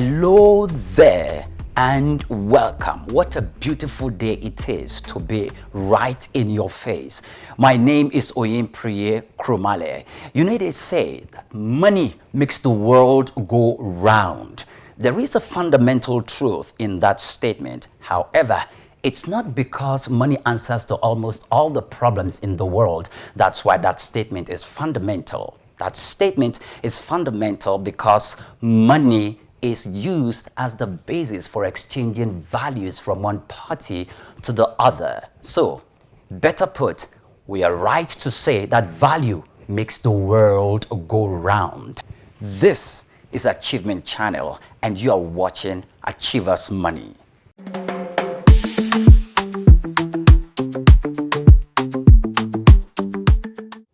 Hello there and welcome. What a beautiful day it is to be right in your face. My name is Oyempriye Krumale. You know, they say that money makes the world go round. There is a fundamental truth in that statement. However, it's not because money answers to almost all the problems in the world. That's why that statement is fundamental. That statement is fundamental because money is used as the basis for exchanging values from one party to the other. So, better put, we are right to say that value makes the world go round. This is Achievement Channel, and you are watching Achievers Money.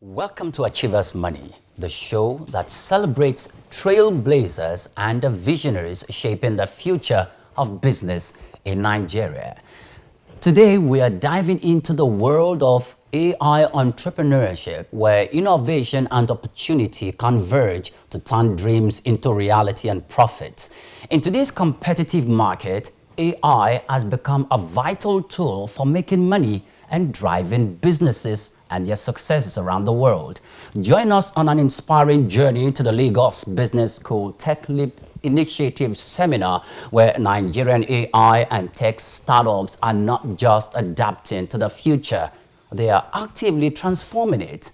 Welcome to Achievers Money, the show that celebrates trailblazers and visionaries shaping the future of business in Nigeria. Today, we are diving into the world of AI entrepreneurship, where innovation and opportunity converge to turn dreams into reality and profits. In today's competitive market, AI has become a vital tool for making money and driving businesses and their successes around the world. Join us on an inspiring journey to the Lagos Business School Tech Leap Initiative Seminar, where Nigerian AI and tech startups are not just adapting to the future, they are actively transforming it.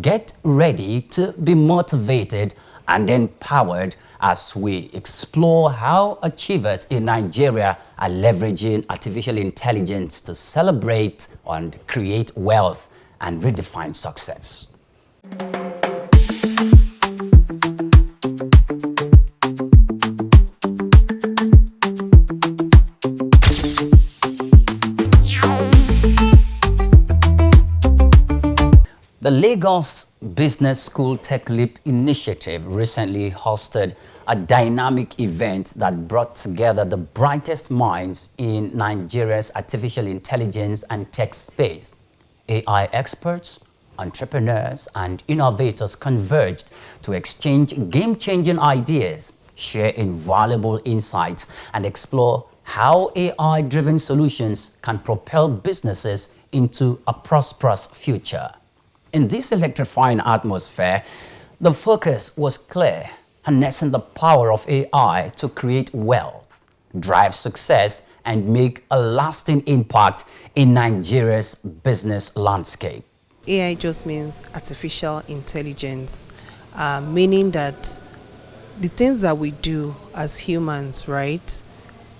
Get ready to be motivated and empowered as we explore how achievers in Nigeria are leveraging artificial intelligence to celebrate and create wealth and redefine success. The Lagos Business School Tech Leap Initiative recently hosted a dynamic event that brought together the brightest minds in Nigeria's artificial intelligence and tech space. AI experts, entrepreneurs, and innovators converged to exchange game-changing ideas, share invaluable insights, and explore how AI-driven solutions can propel businesses into a prosperous future. In this electrifying atmosphere, the focus was clear: harnessing the power of AI to create wealth, drive success, and make a lasting impact in Nigeria's business landscape. AI just means artificial intelligence, meaning that the things that we do as humans, right?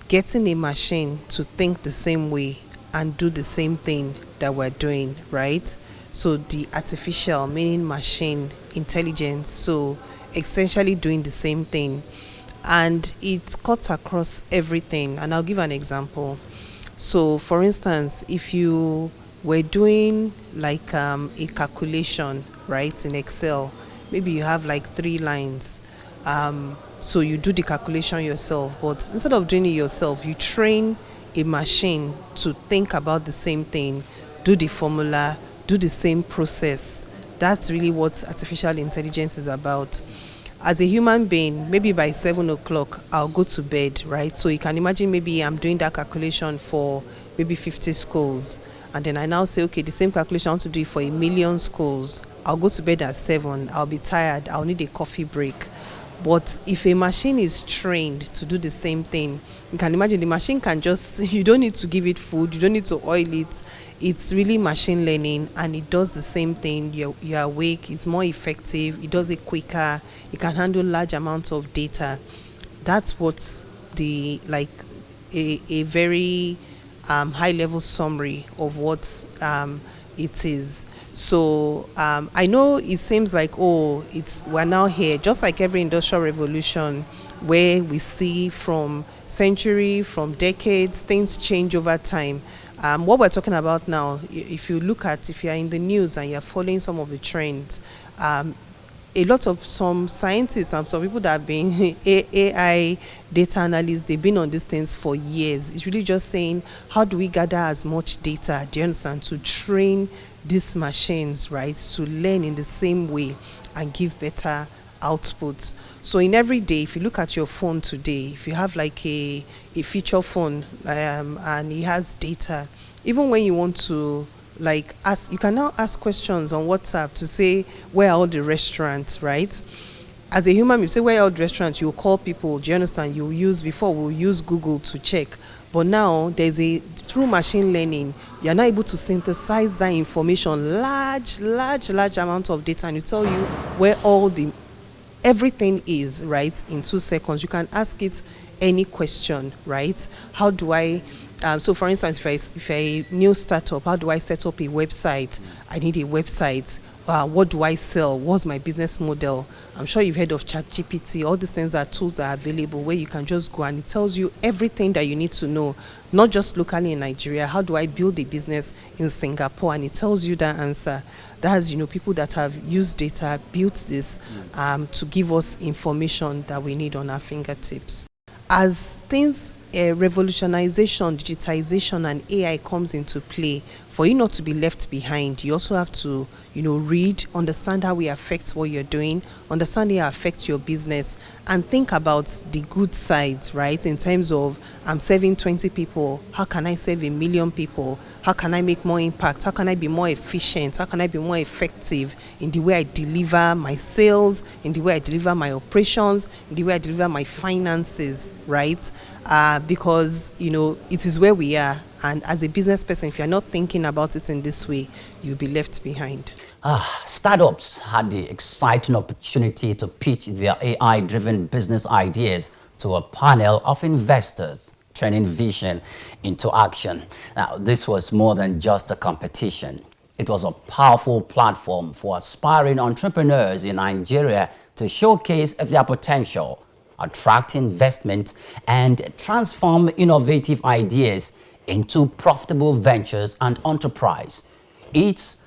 Getting a machine to think the same way and do the same thing that we're doing, right? So the artificial, meaning machine intelligence, so essentially doing the same thing. And it cuts across everything. And I'll give an example. So for instance, if you were doing like a calculation, right, in Excel, maybe you have like 3 lines. So you do the calculation yourself, but instead of doing it yourself, you train a machine to think about the same thing, do the formula, do the same process. That's really what artificial intelligence is about. As a human being, maybe by 7 o'clock, I'll go to bed, right? So you can imagine maybe I'm doing that calculation for maybe 50 schools. And then I now say, okay, the same calculation I want to do it for 1 million schools. I'll go to bed at 7. I'll be tired. I'll need a coffee break. But if a machine is trained to do the same thing, you can imagine the machine can just, you don't need to give it food, you don't need to oil it. It's really machine learning, and it does the same thing. You're awake, it's more effective, it does it quicker, it can handle large amounts of data. That's what's the, like, a very high level summary of what it is. So I know it seems like, oh, we're now here, just like every industrial revolution, where we see from century, from decades, things change over time. What we're talking about now, if you're in the news and you're following some of the trends, a lot of some scientists and some people that have been AI data analysts, they've been on these things for years. It's really just saying, how do we gather as much data, do you understand, to train these machines, right, to learn in the same way and give better output. So in every day, if you look at your phone today, if you have like a feature phone and it has data, even when you want to like ask, you can now ask questions on WhatsApp to say where are all the restaurants, right? As a human, you say where are all the restaurants, you call people, do you understand? We'll use Google to check. But now through machine learning, you're now able to synthesize that information, large amount of data, and it tell you where everything is, right, in 2 seconds. You can ask it any question, right? How do I so for instance, if a new startup, how do I set up a website? I need a website. What do I sell? What's my business model? I'm sure you've heard of ChatGPT. All these things are tools that are available where you can just go and it tells you everything that you need to know, not just locally in Nigeria. How do I build a business in Singapore? And it tells you that answer. That's, people that have used data, built this to give us information that we need on our fingertips. As things, revolutionization, digitization, and AI comes into play, for you not to be left behind, you also have to, read, understand how it affects what you're doing, understand how it affects your business, and think about the good sides, right? In terms of, I'm serving 20 people, how can I serve 1 million people? How can I make more impact? How can I be more efficient? How can I be more effective in the way I deliver my sales, in the way I deliver my operations, in the way I deliver my finances, right? Because, it is where we are. And as a business person, if you're not thinking about it in this way, you'll be left behind. Startups had the exciting opportunity to pitch their AI-driven business ideas to a panel of investors, turning vision into action. Now, this was more than just a competition. It was a powerful platform for aspiring entrepreneurs in Nigeria to showcase their potential, attract investment, and transform innovative ideas into profitable ventures and enterprise. It's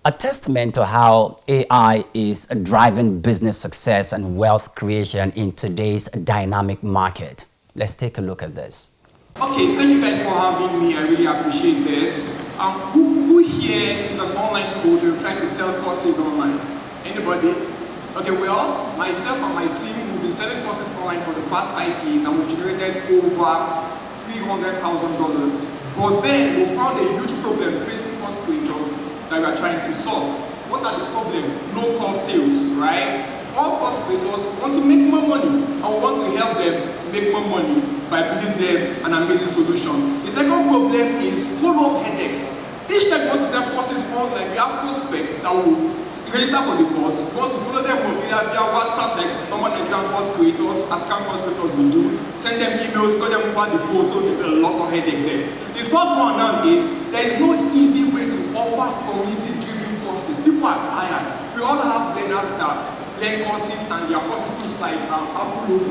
a testament to how AI is driving business success and wealth creation in today's dynamic market. Let's take a look at this. Okay, thank you guys for having me. I really appreciate this. Who here is an online coach and trying to sell courses online? Anybody? Okay, well, myself and my team will be selling courses online for the past 5 years, and we've generated over $300,000. But then we found a huge problem facing course creators that we are trying to solve. What are the problems? Low cost sales, right? All course creators want to make more money, and we want to help them make more money by building them an amazing solution. The second problem is follow-up headaches. Each time we want to sell courses online, we have prospects that will register for the course. We want to follow them via WhatsApp, like normal Nigerian course creators, African course creators will do. Send them emails, call them over the phone, so there's a lot of headache there. The third one now is, there is no easy way to offer community-driven courses. People are tired. We all have learners that learn courses, and their courses looks like Apple logo.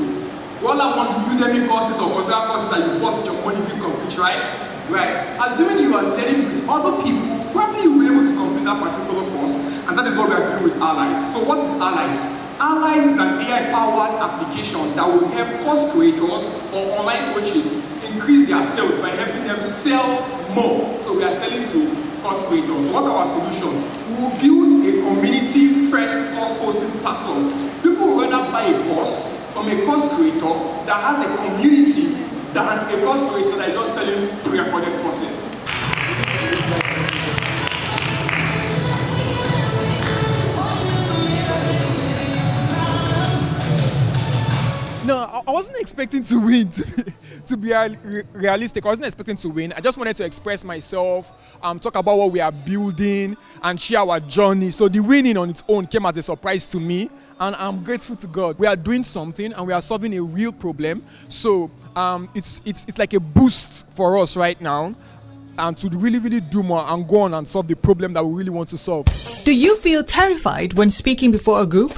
We all have one Udemy courses or Coursera courses that you bought with your money to complete, right? Right. Assuming you are learning with other people, probably you will be able to complete that particular course, and that is what we are doing with Allies. So what is Allies? Allies is an AI-powered application that will help course creators or online coaches increase their sales by helping them sell more. So we are selling to course creators. So what are our solution? We will build a community-first course hosting platform. People will rather buy a course from a course creator that has a community than a course creator that is just selling pre-recorded courses. No, I wasn't expecting to win, to be realistic. I wasn't expecting to win. I just wanted to express myself, talk about what we are building, and share our journey. So the winning on its own came as a surprise to me, and I'm grateful to God. We are doing something, and we are solving a real problem. So it's like a boost for us right now, and to really do more and go on and solve the problem that we really want to solve. Do you feel terrified when speaking before a group?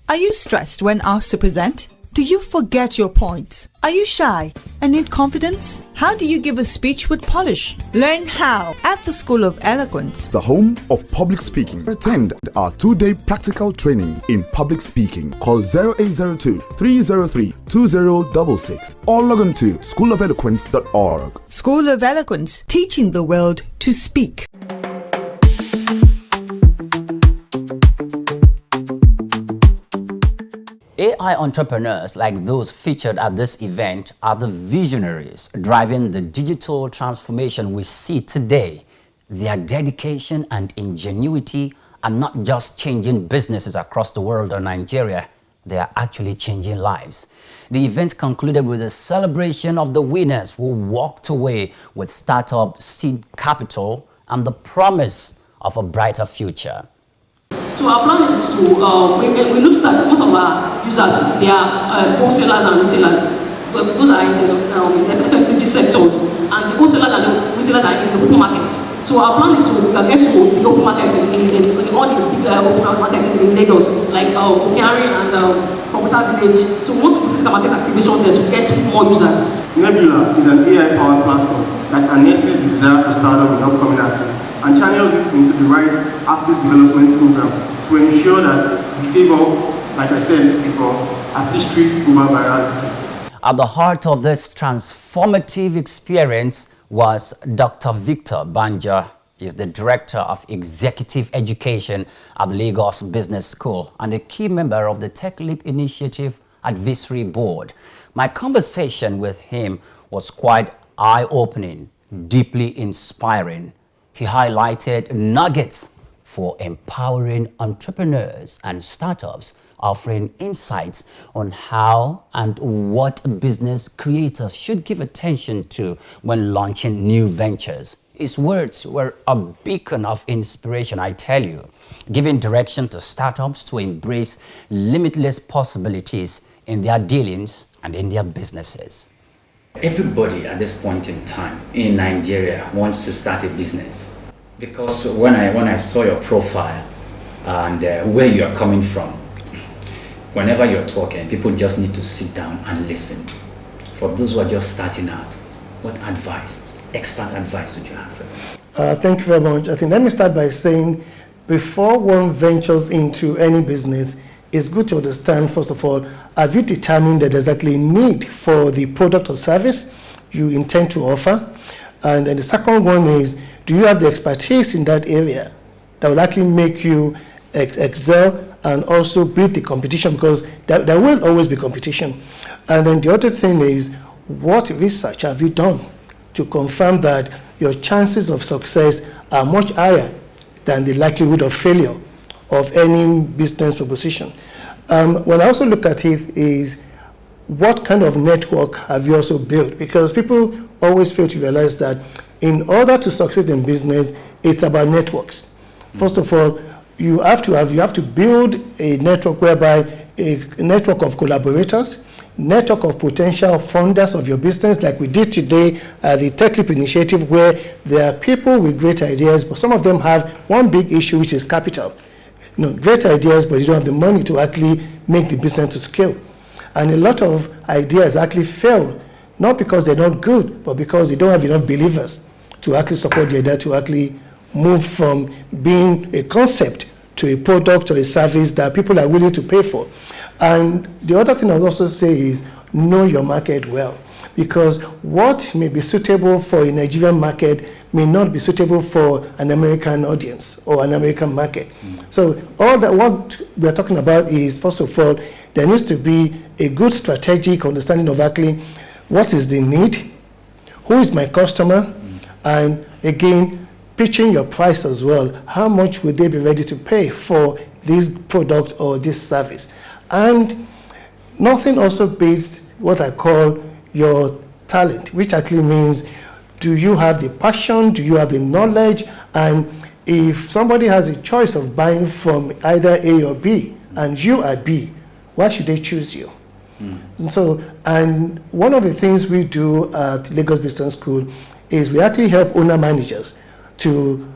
Are you stressed when asked to present? Do you forget your points? Are you shy and need confidence? How do you give a speech with polish? Learn how at the School of Eloquence, the home of public speaking. Attend our 2-day practical training in public speaking. Call 0802 303 2066 or log on to schoolofeloquence.org. School of Eloquence, teaching the world to speak. AI entrepreneurs like those featured at this event are the visionaries driving the digital transformation we see today. Their dedication and ingenuity are not just changing businesses across the world or Nigeria, they are actually changing lives. The event concluded with a celebration of the winners who walked away with startup seed capital and the promise of a brighter future. So our plan is to, we looked at most of our users, they are wholesalers and retailers. Those are in the FMCG sectors, and the wholesalers and the retailers are in the open market. So our plan is to get to the open market in all the big open markets in Lagos, like Okpani and Computer Village. So we want to do physical market activation there to get more users. Nebula is an AI-powered platform that harnesses the desire for startup and upcoming artists and channels it into the right artist development program to ensure that we favor, like I said before, artistry over virality. At the heart of this transformative experience was Dr. Victor Banjo. He is the Director of Executive Education at the Lagos Business School and a key member of the Tech Leap Initiative Advisory Board. My conversation with him was quite eye-opening, deeply inspiring. He highlighted nuggets for empowering entrepreneurs and startups, offering insights on how and what business creators should give attention to when launching new ventures. His words were a beacon of inspiration, I tell you, giving direction to startups to embrace limitless possibilities in their dealings and in their businesses. Everybody at this point in time in Nigeria wants to start a business, because when I saw your profile and where you are coming from, whenever you're talking, people just need to sit down and listen. For those who are just starting out, what advice, expert advice would you have for them? Thank you very much. I think let me start by saying, before one ventures into any business, it's good to understand, first of all, have you determined that there's actually a need for the product or service you intend to offer? And then the second one is, do you have the expertise in that area that will actually make you excel and also beat the competition, because there will always be competition. And then the other thing is, what research have you done to confirm that your chances of success are much higher than the likelihood of failure of any business proposition? When I also look at it is, what kind of network have you also built? Because people always fail to realize that in order to succeed in business, it's about networks. First of all, you have to build a network whereby a network of collaborators, network of potential funders of your business, like we did today at the Tech Leap Initiative, where there are people with great ideas, but some of them have one big issue, which is capital. Great ideas, but you don't have the money to actually make the business to scale. And a lot of ideas actually fail, not because they're not good, but because they don't have enough believers to actually support the idea to actually move from being a concept to a product or a service that people are willing to pay for. And the other thing I would also say is, know your market well, because what may be suitable for a Nigerian market may not be suitable for an American audience or an American market. So all that what we're talking about is, first of all, there needs to be a good strategic understanding of actually what is the need, who is my customer, and again, pitching your price as well. How much would they be ready to pay for this product or this service? And nothing also beats what I call your talent, which actually means, do you have the passion? Do you have the knowledge? And if somebody has a choice of buying from either A or B, and you are B, why should they choose you? And one of the things we do at Lagos Business School is we actually help owner managers to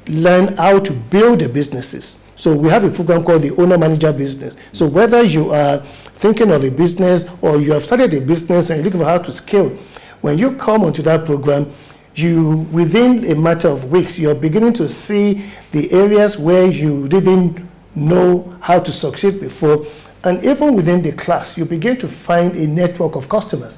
learn how to build their businesses. So we have a program called the Owner Manager Business. So whether you are thinking of a business or you have started a business and you're looking for how to scale, when you come onto that program, you, within a matter of weeks, you're beginning to see the areas where you didn't know how to succeed before. And even within the class, you begin to find a network of customers.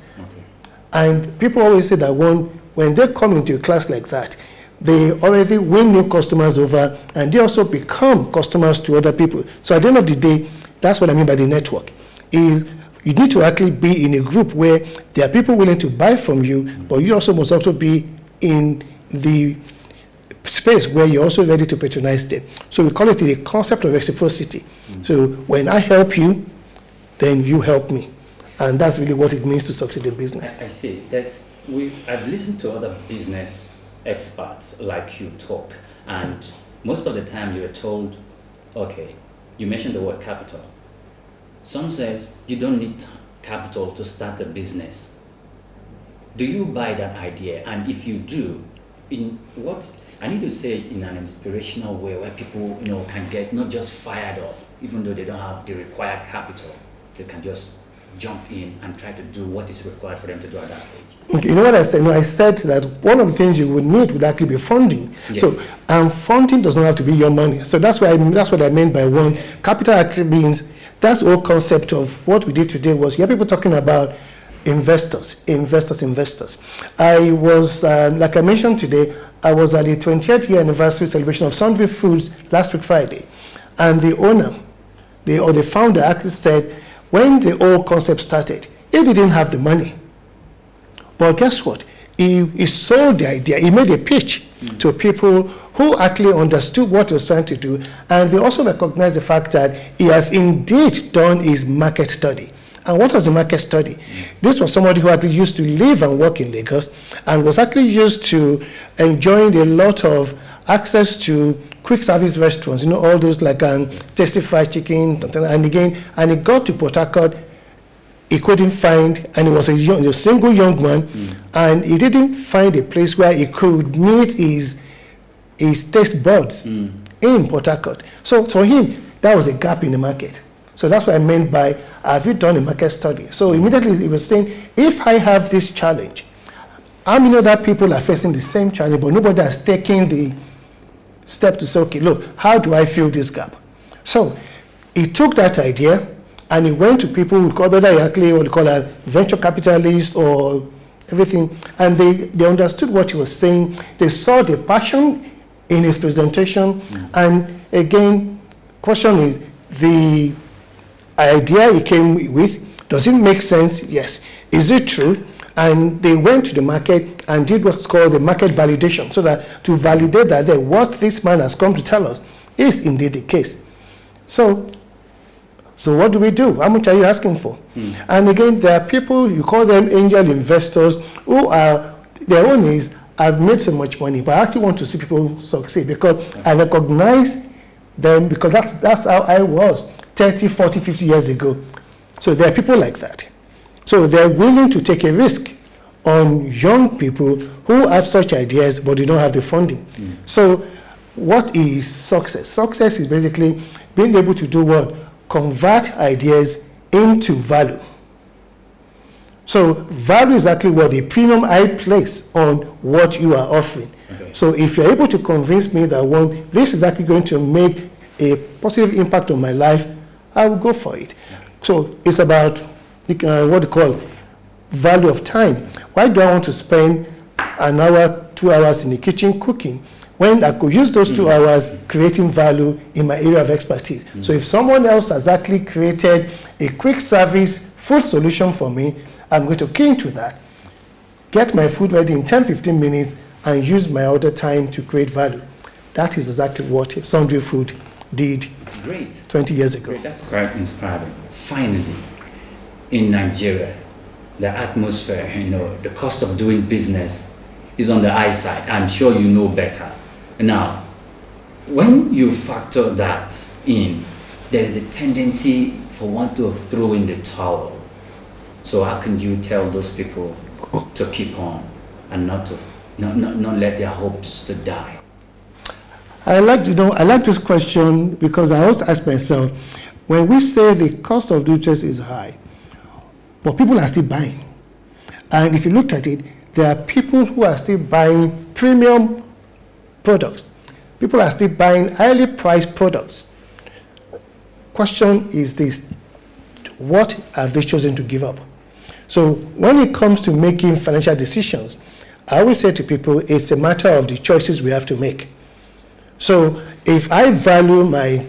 And people always say that when they come into a class like that, they already win new customers over, and they also become customers to other people. So at the end of the day, that's what I mean by the network. is you need to actually be in a group where there are people willing to buy from you, but you also must also be in the space where you're also ready to patronize them. So we call it the concept of reciprocity. So when I help you, then you help me. And that's really what it means to succeed in business. I see. I've listened to other business experts like you talk, and most of the time you're told, okay, you mentioned the word capital. Some says you don't need capital to start a business. Do you buy that idea? And if you do, I need to say it in an inspirational way where people, can get not just fired up, even though they don't have the required capital. They can just jump in and try to do what is required for them to do at that stage. Okay, you know what I said? No, I said that one of the things you would need would actually be funding. Yes. So, funding does not have to be your money. So that's what I meant by one. Capital actually means that's the whole concept of what we did today was you have people talking about investors. I was, like I mentioned today, I was at the 20th year anniversary celebration of Sundry Foods last week Friday, and the owner, the founder actually said when the whole concept started, he didn't have the money. But guess what? He sold the idea. He made a pitch to people who actually understood what he was trying to do, and they also recognized the fact that he has indeed done his market study. And what was the market study? This was somebody who actually used to live and work in Lagos and was actually used to enjoying a lot of access to quick service restaurants, all those like tasty fried chicken, and he got to Port Harcourt. He couldn't find, and he was a single young man, and he didn't find a place where he could meet his taste buds in Port Harcourt. So for him, that was a gap in the market. So that's what I meant by, have you done a market study? So immediately he was saying, if I have this challenge, how many other people are facing the same challenge, but nobody has taken the step to say, okay, look, how do I fill this gap? So he took that idea and he went to people who call whether actually what they call a venture capitalist or everything, and they understood what he was saying. They saw the passion in his presentation, and again, question is the idea he came with, does it make sense? Yes. Is it true? And they went to the market and did what's called the market validation, so that to validate that what this man has come to tell us is indeed the case. So what do we do? How much are you asking for? And again, there are people, you call them angel investors, who are, their own is, I've made so much money, but I actually want to see people succeed because I recognize them, because that's how I was 30, 40, 50 years ago. So there are people like that. So they're willing to take a risk on young people who have such ideas, but they don't have the funding. So what is success? Success is basically being able to do what? Convert ideas into value. So value is actually what the premium I place on what you are offering. Okay. So if you're able to convince me that this is actually going to make a positive impact on my life, I will go for it. Yeah. So it's about what they call value of time. Why do I want to spend an hour, 2 hours in the kitchen cooking when I could use those 2 hours creating value in my area of expertise? So if someone else has actually created a quick service food solution for me, I'm going to key into that, get my food ready in 10-15 minutes, and use my other time to create value. That is exactly what Sundry Food did 20 years ago. Great. That's quite inspiring. Finally, in Nigeria, the atmosphere, the cost of doing business is on the high side. I'm sure you know better. Now, when you factor that in, there's the tendency for one to throw in the towel. So how can you tell those people to keep on and not let their hopes to die? I like this question because I always ask myself, when we say the cost of doing business is high, but people are still buying. And if you look at it, there are people who are still buying premium products. People are still buying highly priced products. Question is this: what have they chosen to give up? So when it comes to making financial decisions, I always say to people, it's a matter of the choices we have to make. So if I value my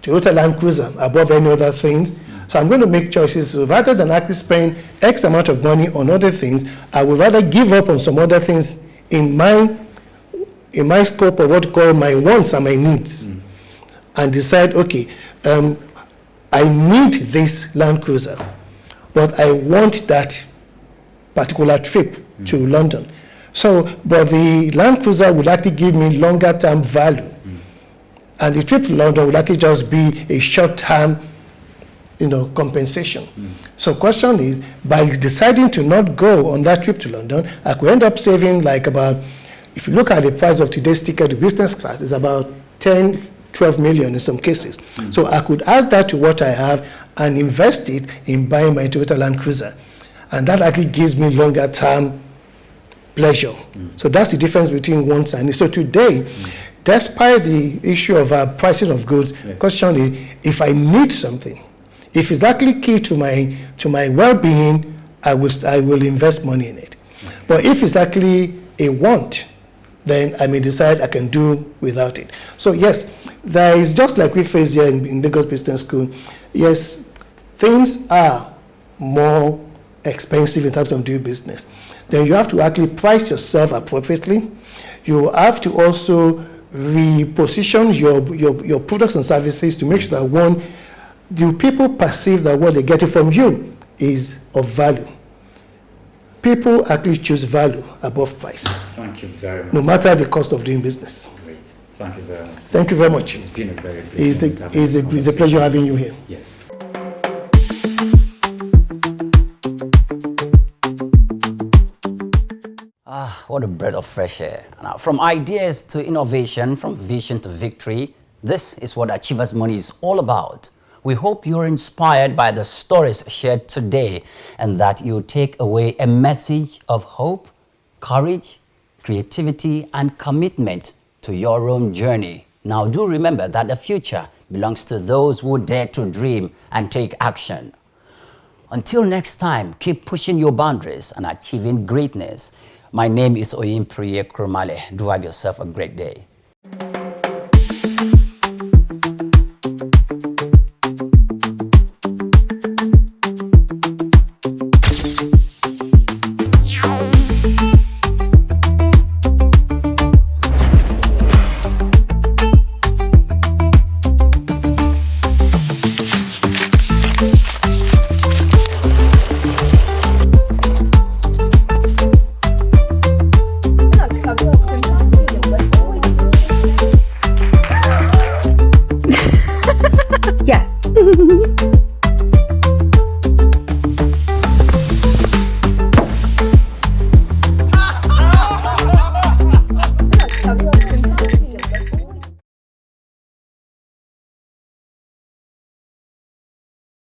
Toyota Land Cruiser above any other things, So I'm going to make choices. So rather than actually spend X amount of money on other things, I would rather give up on some other things in my scope of what you call my wants and my needs, and decide, okay, I need this Land Cruiser, but I want that particular trip to London. So, but the Land Cruiser would actually give me longer term value. And the trip to London would actually just be a short term, compensation. So question is, by deciding to not go on that trip to London, I could end up saving like about, if you look at the price of today's ticket to business class, it's about 10, 12 million in some cases. So I could add that to what I have and invest it in buying my Toyota Land Cruiser. And that actually gives me longer term pleasure. So that's the difference between wants and needs. So today, despite the issue of pricing of goods, question is, if I need something, if it's actually key to my well-being, I will invest money in it. But if it's actually a want, then I may decide I can do without it. So yes, there is, just like we face here in Lagos Business School, yes, things are more expensive in terms of doing business. Then you have to actually price yourself appropriately. You have to also reposition your products and services to make sure that, one, do people perceive that what they're getting from you is of value? People actually choose value above price. Thank you very much. No matter the cost of doing business. Great. Thank you very much. Thank you very much. It's been a very great It's a pleasure having you here. Yes. What a breath of fresh air. Now, from ideas to innovation, from vision to victory, this is what Achievers Money is all about. We hope you're inspired by the stories shared today and that you take away a message of hope, courage, creativity, and commitment to your own journey. Now, do remember that the future belongs to those who dare to dream and take action. Until next time, keep pushing your boundaries and achieving greatness. My name is Oyinpriye Kromale. Do have yourself a great day.